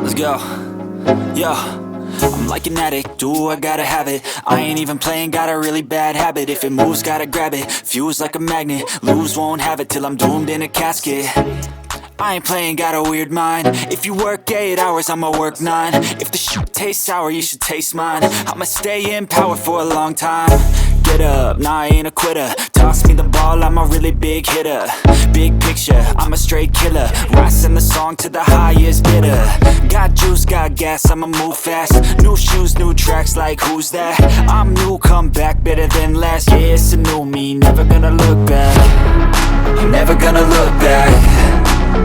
Let's go. Yo, I'm like an addict, ooh, I gotta have it. I ain't even playing, got a really bad habit. If it moves, gotta grab it, fuse like a magnet. Lose, won't have it till I'm doomed in a casket. I ain't playing, got a weird mind. If you work 8 hours, I'ma work 9. If the shit tastes sour, you should taste mine. I'ma stay in power for a long time. Get up, nah, I ain't a quitter. Toss me the ball, I'm a really big hitter. Big picture, I'm a straight killer. Rising the song to the highest bidder. Got juice, got gas, I'ma move fast. New shoes, new tracks, like who's that? I'm new, come back, better than last. Yeah, it's a new me, never gonna look back. I'm never gonna look back.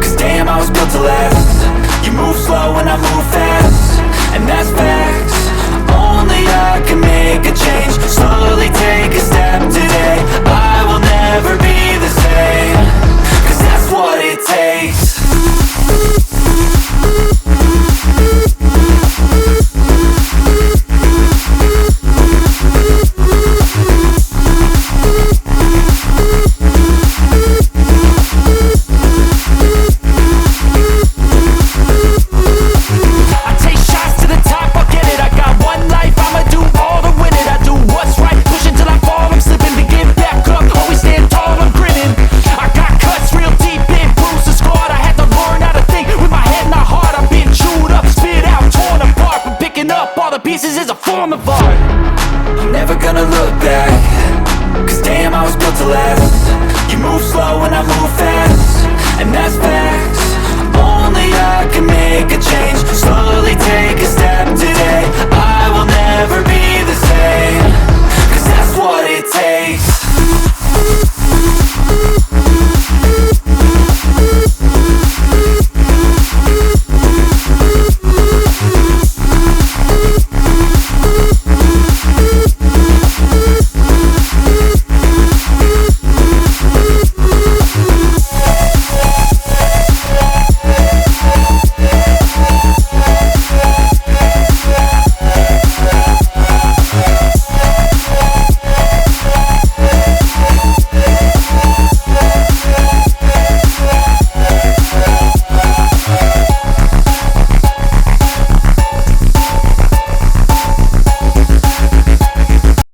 Cause damn, I was built to last. You move slow and I move fast, and that's facts. Only I can make a change. Slowly take a step today. I will never be the same. Cause that's what it takes. Pieces is a form of art. I'm never gonna look back. Cause damn, I was built to last. You move slow and I move fast, and that's fast.